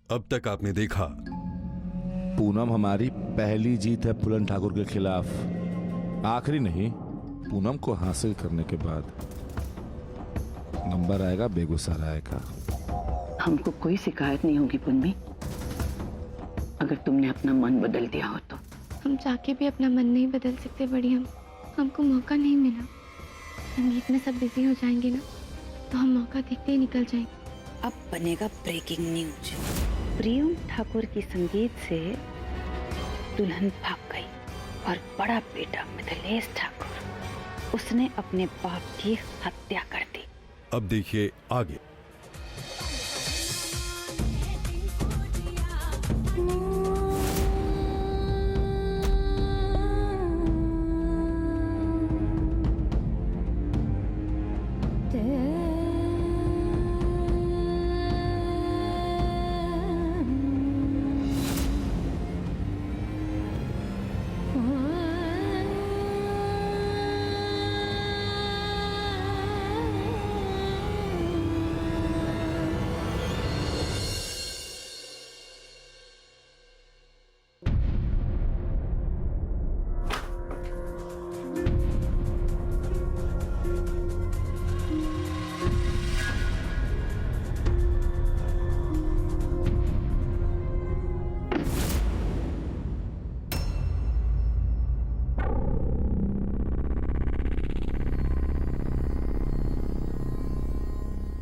अब तक आपने देखा। पूनम हमारी पहली जीत है फूलन ठाकुर के खिलाफ, आखिरी नहीं। पूनम को हासिल करने के बाद नंबर आएगा बेगूसराय का। हमको कोई शिकायत नहीं होगी पुन्नी, अगर तुमने अपना मन बदल दिया हो तो। हम चाह के भी अपना मन नहीं बदल सकते बड़ी। हमको मौका नहीं मिला। संगीत में सब बिजी हो जाएंगे ना, तो हम मौका देखते ही निकल जाएंगे। अब बनेगा ब्रेकिंग न्यूज। प्रियम ठाकुर की संगीत से दुल्हन भाग गई और बड़ा बेटा मिथिलेश ठाकुर, उसने अपने बाप की हत्या कर दी। अब देखिए आगे।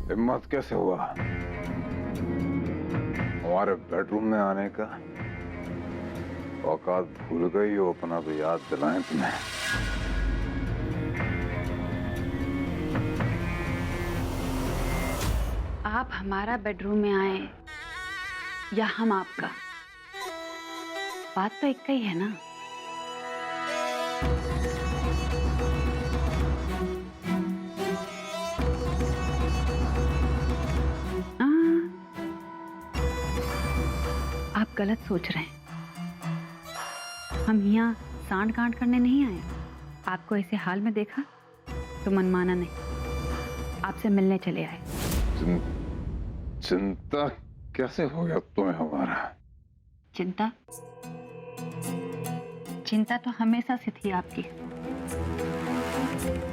हिम्मत कैसे हुआ हमारे बेडरूम में आने का? औकात भूल गई हो अपना, तो याद दिलाएं तुम्हें। आप हमारा बेडरूम में आए या हम आपका, बात तो एक ही है ना। आप गलत सोच रहे हैं। हम यहाँ सांड गांड करने नहीं आए। आपको ऐसे हाल में देखा तो मनमाना नहीं, आपसे मिलने चले आए। चिंता कैसे हो गया तुम्हें हमारा? चिंता चिंता तो हमेशा से थी आपकी,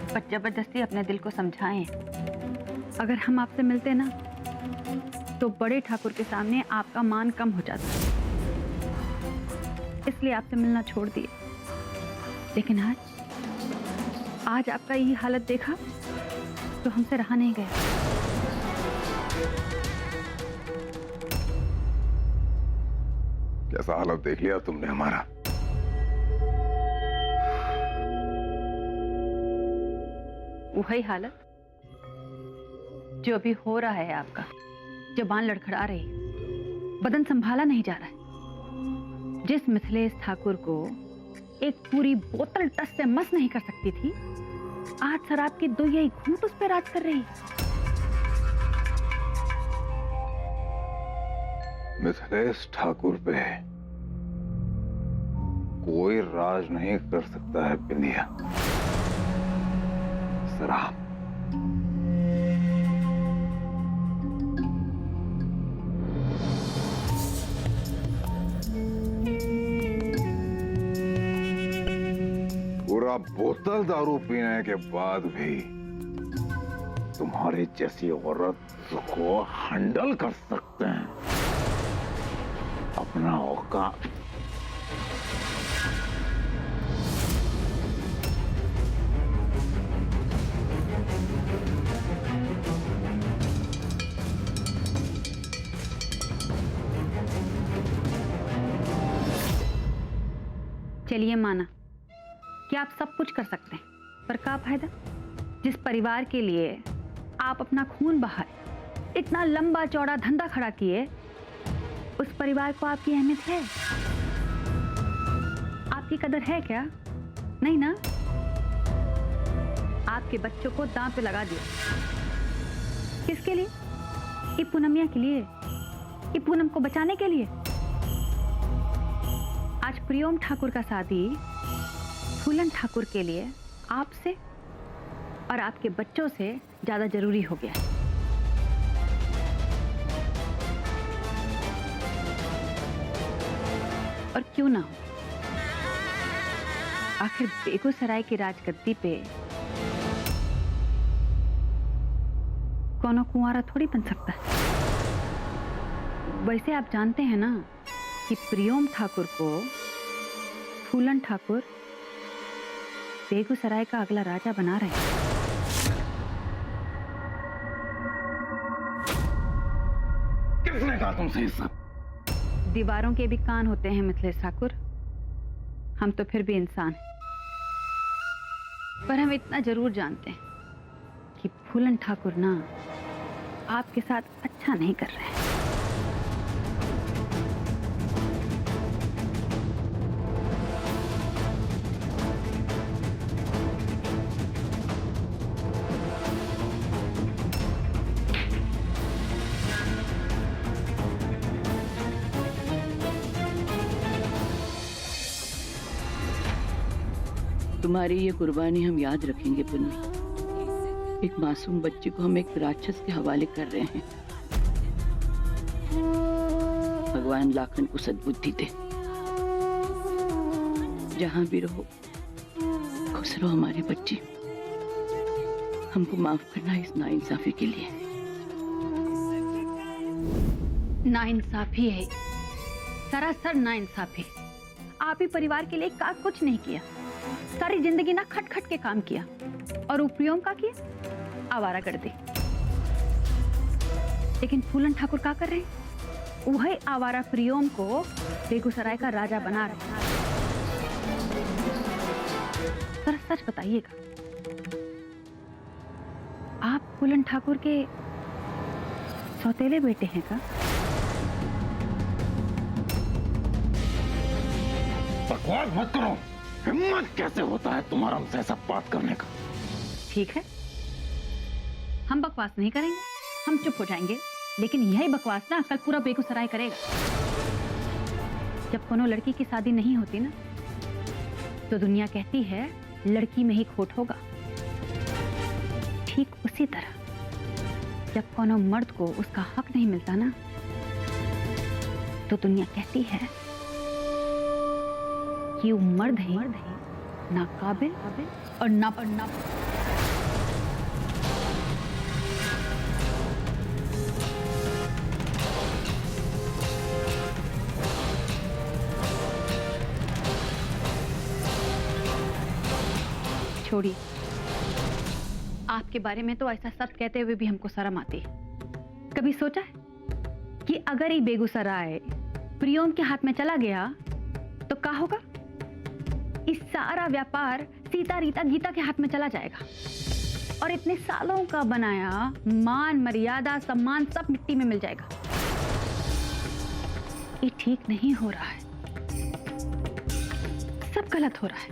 पर जबरदस्ती अपने दिल को समझाएं। अगर हम आपसे मिलते ना, तो बड़े ठाकुर के सामने आपका मान कम हो जाता, इसलिए आपसे मिलना छोड़ दिए। लेकिन आज आपका ये हालत देखा तो हमसे रहा नहीं गया। कैसा हालत देख लिया तुमने हमारा? वही हालत जो अभी हो रहा है आपका। जुबान लड़खड़ा रही, बदन संभाला नहीं जा रहा है। जिस मिथिलेश ठाकुर को एक पूरी बोतल टस से मस नहीं कर सकती थी, आज शराब की 2 यही घूंट उस पर राज कर रही। मिथिलेश ठाकुर पे कोई राज नहीं कर सकता है बिंदिया। शराब पूरा बोतल दारू पीने के बाद भी तुम्हारी जैसी औरत को हैंडल कर सकते हैं। अपना औकात चलिए माना कि आप सब कुछ कर सकते हैं, पर क्या फायदा? जिस परिवार के लिए आप अपना खून बहाए, इतना लंबा चौड़ा धंधा खड़ा किए, उस परिवार को आपकी अहमियत है? आपकी कदर है क्या? नहीं ना। आपके बच्चों को दांव पे लगा दिया। किसके लिए? ये पूनमिया के लिए, ये पूनम को बचाने के लिए। आज प्रियम ठाकुर का शादी फूलन ठाकुर के लिए आपसे और आपके बच्चों से ज्यादा जरूरी हो गया है। और क्यों ना हो, आखिर बेगूसराय की राजगद्दी पे कौनो कुंवारा थोड़ी बन सकता है। वैसे आप जानते हैं ना कि प्रियोम ठाकुर को फूलन ठाकुर बेगूसराय का अगला राजा बना रहे हैं। किसने कहा तुमसे ये सब? दीवारों के भी कान होते हैं मिथिलेश ठाकुर, हम तो फिर भी इंसान हैं। पर हम इतना जरूर जानते हैं कि फूलन ठाकुर ना आपके साथ अच्छा नहीं कर रहे हैं। तुम्हारी ये कुर्बानी हम याद रखेंगे पुन्नी। एक मासूम बच्चे को हम एक राक्षस के हवाले कर रहे हैं। भगवान लाखन को सद्बुद्धि दे। जहां भी रहो खुश रहो हमारे बच्चे। हमको माफ करना इस नाइंसाफी के लिए। नाइंसाफी है, सरासर नाइंसाफी। आप ही परिवार के लिए कुछ नहीं किया, सारी जिंदगी ना खट खट के काम किया। और उपयोग का किया, आवारागर्दी। लेकिन फूलन ठाकुर क्या कर रहे हैं? वही आवारा प्रियोम को बेगूसराय का राजा बना रहे हैं। जरा सच बताइएगा, आप फूलन ठाकुर के सौतेले बेटे हैं का? बकवास मत करो। हिम्मत कैसे होता है तुम्हारा हमसे ऐसा बात करने का? ठीक है, हम बकवास नहीं करेंगे, हम चुप हो जाएंगे। लेकिन यही बकवास ना कल पूरा बेगूसराय करेगा। जब कोनो लड़की की शादी नहीं होती ना, तो दुनिया कहती है लड़की में ही खोट होगा। ठीक उसी तरह जब कोनो मर्द को उसका हक नहीं मिलता ना, तो दुनिया कहती है कि वो मर्द है ना काबिल और ना छोड़िए। आपके बारे में तो ऐसा सब कहते हुए भी हमको शर्म आती है। कभी सोचा है कि अगर ये बेगूसराय प्रियोम के हाथ में चला गया तो क्या होगा? इस सारा व्यापार सीता रीता गीता के हाथ में चला जाएगा और इतने सालों का बनाया मान मर्यादा सम्मान सब मिट्टी में मिल जाएगा। ये ठीक नहीं हो रहा है, सब गलत हो रहा है,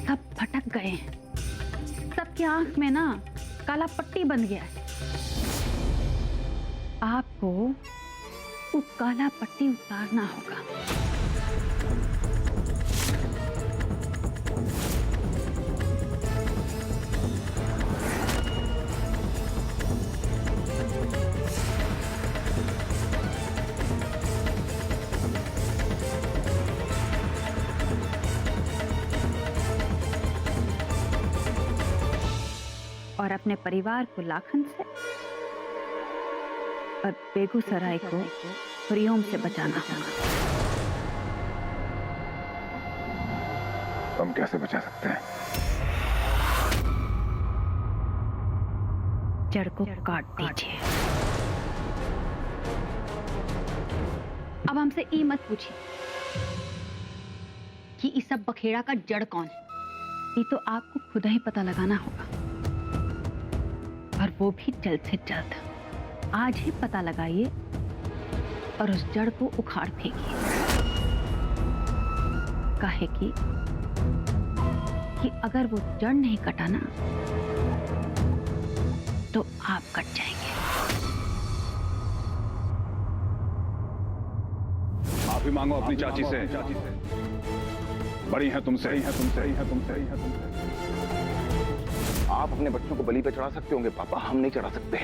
सब भटक गए हैं, सबकी आंख में ना काला पट्टी बन गया है। आपको वो काला पट्टी उतारना होगा। और अपने परिवार को लाखन से और बेगूसराय को प्रियोम से बचाना होगा। हम कैसे बचा सकते हैं? जड़ को काट दीजिए। अब हमसे ये मत पूछिए कि इस सब बखेड़ा का जड़ कौन है। ये तो आपको खुद ही पता लगाना होगा, और वो भी जल्द से जल्द। आज ही पता लगाइए और उस जड़ को उखाड़ फेंकिए। काहे कि अगर वो जड़ नहीं कटा ना, तो आप कट जाएंगे। माफी मांगो अपनी चाची से, बड़ी है तुमसे। आप अपने बच्चों को बलि पे चढ़ा सकते होंगे पापा, हम नहीं चढ़ा सकते।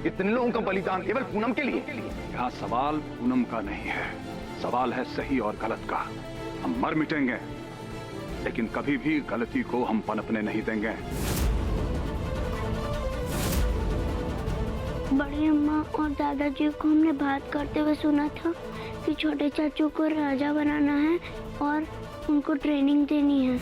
इतने लोगों का बलिदान केवल पूनम के लिए। यहाँ सवाल पूनम का नहीं है, सवाल है सही और गलत का। हम मर मिटेंगे, लेकिन कभी भी गलती को हम पनपने नहीं देंगे। बड़ी अम्मा और दादाजी को हमने बात करते हुए सुना था कि छोटे चाचू को राजा बनाना है और उनको ट्रेनिंग देनी है।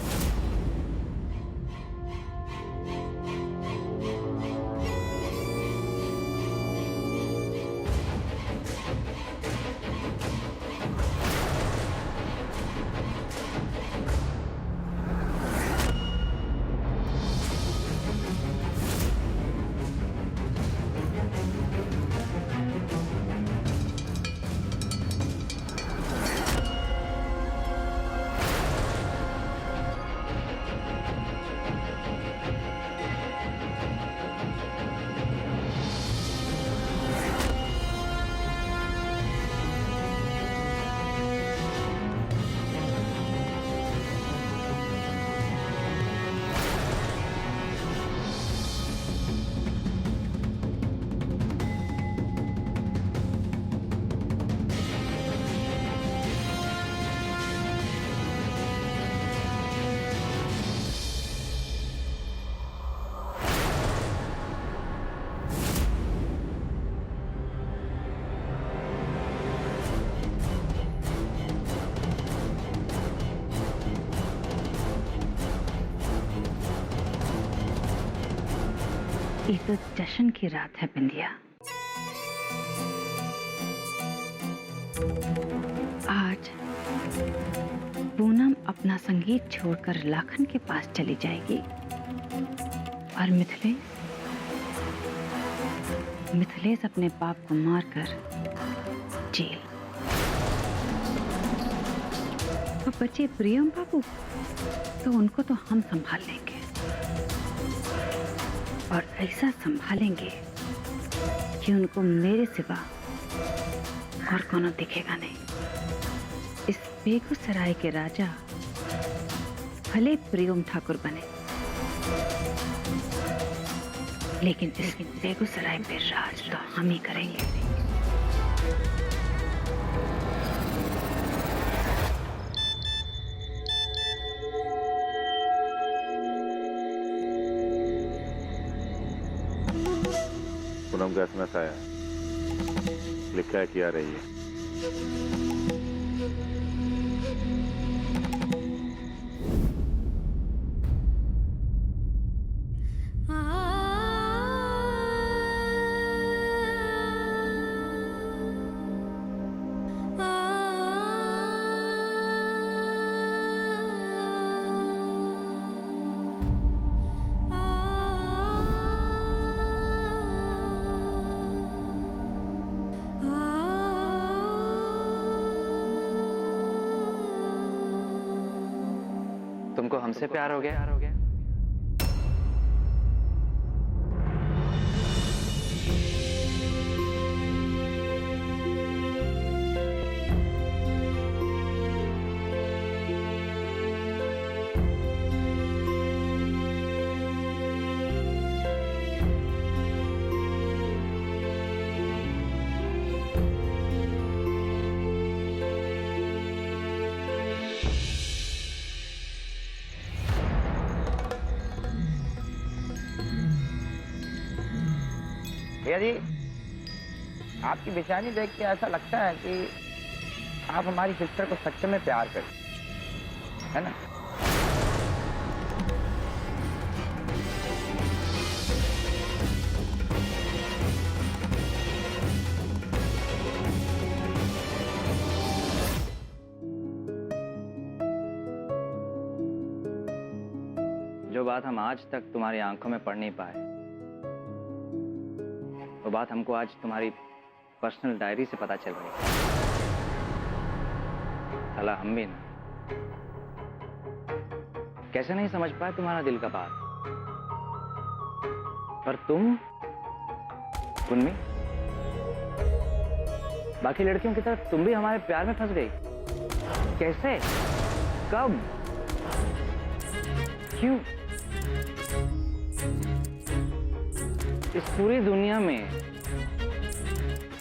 ये तो जश्न की रात है बिंदिया। आज पूनम अपना संगीत छोड़कर लाखन के पास चली जाएगी और मिथिलेश अपने बाप को मारकर जेल। तो बचे प्रियम बाबू, तो उनको तो हम संभाल लेंगे और ऐसा संभालेंगे कि उनको मेरे सिवा और कोनो दिखेगा नहीं। इस बेगूसराय के राजा भले प्रियम ठाकुर बने, लेकिन इस बेगूसराय पे राज तो हम ही करेंगे। पूनम का एसएमएस आया, लिखा है कि आ रही है। तुमको हमसे प्यार हो गया? भैया जी, आपकी बेचैनी देख के ऐसा लगता है कि आप हमारी सिस्टर को सच्चे में प्यार करते, है ना? जो बात हम आज तक तुम्हारी आंखों में पढ़ नहीं पाए, वो बात हमको आज तुम्हारी पर्सनल डायरी से पता चल रही है। साला हम भी ना कैसे नहीं समझ पाए तुम्हारा दिल का बात। पर तुम उनमें बाकी लड़कियों की तरफ तुम भी हमारे प्यार में फंस गई। कैसे, कब, क्यों? इस पूरी दुनिया में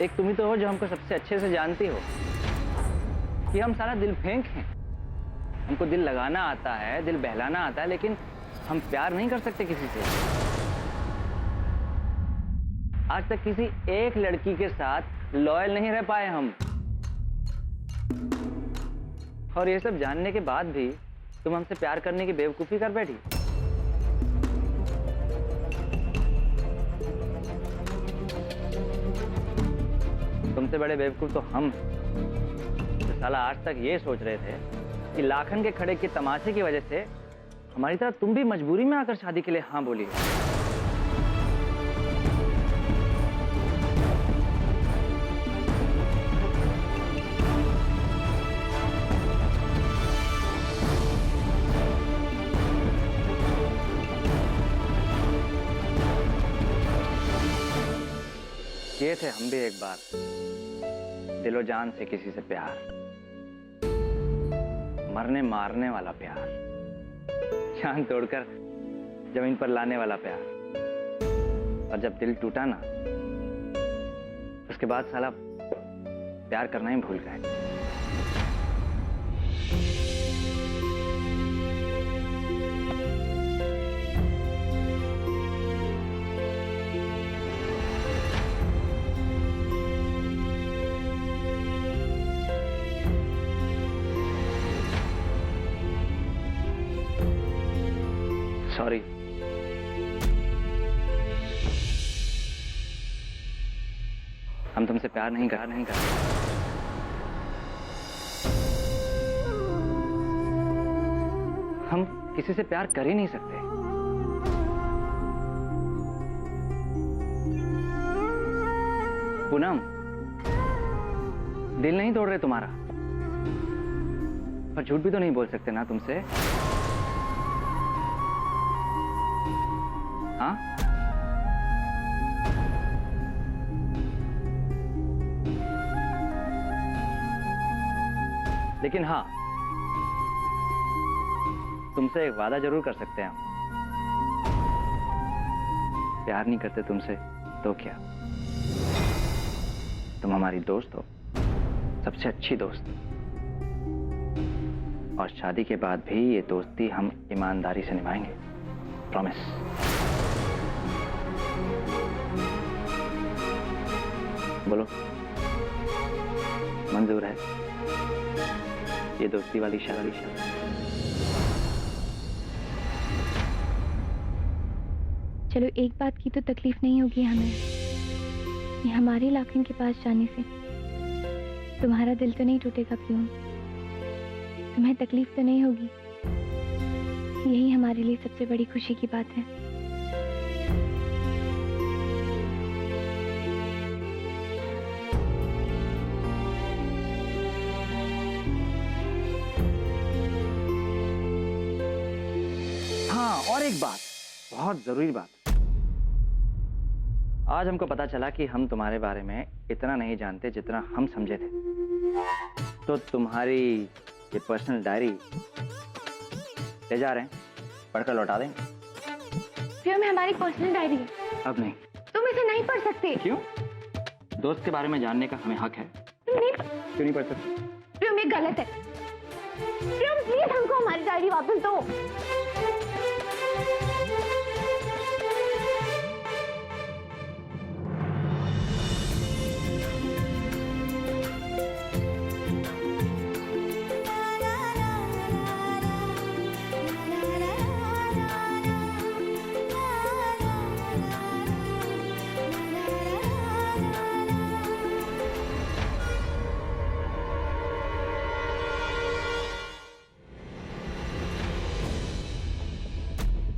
एक तुम ही तो हो जो हमको सबसे अच्छे से जानती हो। कि हम सारा दिल फेंक हैं। हमको दिल लगाना आता है, दिल बहलाना आता है, लेकिन हम प्यार नहीं कर सकते किसी से। आज तक किसी एक लड़की के साथ लॉयल नहीं रह पाए हम। और ये सब जानने के बाद भी तुम हमसे प्यार करने की बेवकूफी कर बैठी। तुमसे बड़े बेवकूफ तो हम हैं। तो साला आज तक ये सोच रहे थे कि लाखन के खड़े के तमाशे की वजह से हमारी तरह तुम भी मजबूरी में आकर शादी के लिए हाँ बोली। किए थे हम भी एक बार दिलो जान से किसी से प्यार, मरने मारने वाला प्यार, जान तोड़कर जमीन पर लाने वाला प्यार। और जब दिल टूटा ना, उसके बाद साला प्यार करना ही भूल गए। सॉरी। हम तुमसे प्यार नहीं करते। हम किसी से प्यार कर ही नहीं सकते। पूनम, दिल नहीं तोड़ रहे तुम्हारा, पर झूठ भी तो नहीं बोल सकते ना तुमसे। हाँ? लेकिन हाँ, तुमसे एक वादा जरूर कर सकते हैं हम। प्यार नहीं करते तुमसे तो क्या, तुम हमारी दोस्त हो, सबसे अच्छी दोस्त। और शादी के बाद भी ये दोस्ती हम ईमानदारी से निभाएंगे, प्रॉमिस। बोलो, मंजूर है ये दोस्ती वाली शादी? चलो, एक बात की तो तकलीफ नहीं होगी हमें, ये हमारे लाखन के पास जाने से तुम्हारा दिल तो नहीं टूटेगा प्यूम, तुम्हें तकलीफ तो नहीं होगी। यही हमारे लिए सबसे बड़ी खुशी की बात है। हाँ, और एक बात, बहुत जरूरी बात। आज हमको पता चला कि हम तुम्हारे बारे में इतना नहीं जानते जितना हम समझे थे। तो तुम्हारी ये पर्सनल डायरी ले जा रहे हैं, पढ़कर लौटा देंगे। प्यूम, हमारी पर्सनल डायरी है। अब नहीं। तुम इसे नहीं पढ़ सकते। क्यों? दोस्त के बारे में जानने का हमें हक है। तुम नहीं क्यों नहीं पढ़ सकते? प्यूम, ये गलत है। प्यूम, प्लीज हमको हमारी डायरी वापस दो।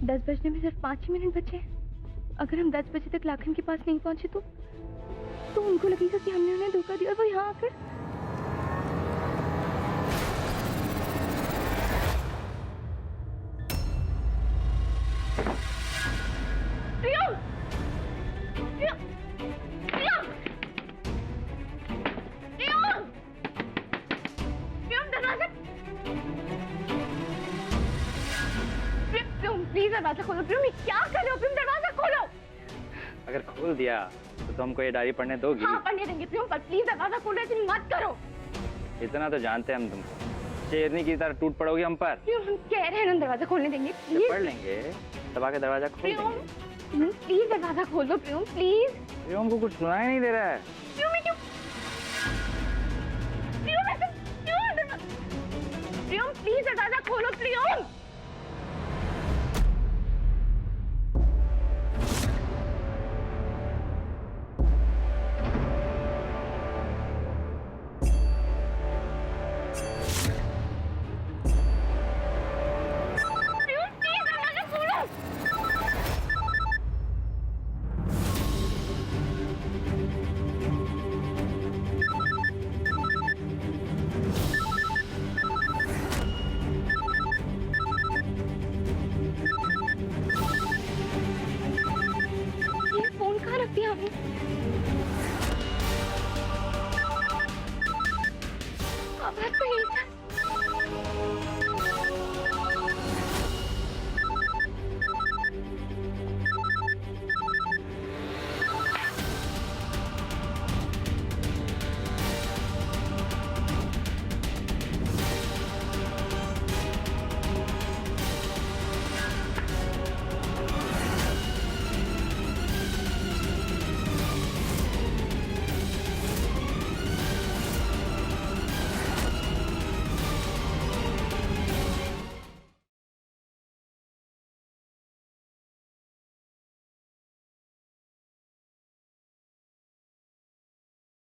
दस बजने में सिर्फ 5 ही मिनट बचे। अगर हम 10 बजे तक लाखन के पास नहीं पहुंचे तो उनको लगेगा कि हमने उन्हें धोखा दिया और वो यहाँ आकर दरवाजा खोलो। प्यूम, क्या कर रहे हो? प्यूम, दरवाजा खोलो। अगर खोल दिया तो तुमको ये डायरी पढ़ने दोगी? हाँ, पढ़ने देंगे प्यूम, पर प्लीज दरवाजा खोलो, ऐसे मत करो। इतना तो जानते हैं हम तुमको, शेरनी की तरह टूट पड़ोगी हम पर। हम कह रहे हैं ना दरवाजा खोलने देंगे प्लीज। पढ़ लेंगे, दबा के दरवाजा खोल देंगे। प्लीज दरवाजा खोल दो प्रियम प्लीज। प्रियम को कुछ सुनाई नहीं दे रहा है। प्रियम प्लीज दरवाजा खोलो प्रियम।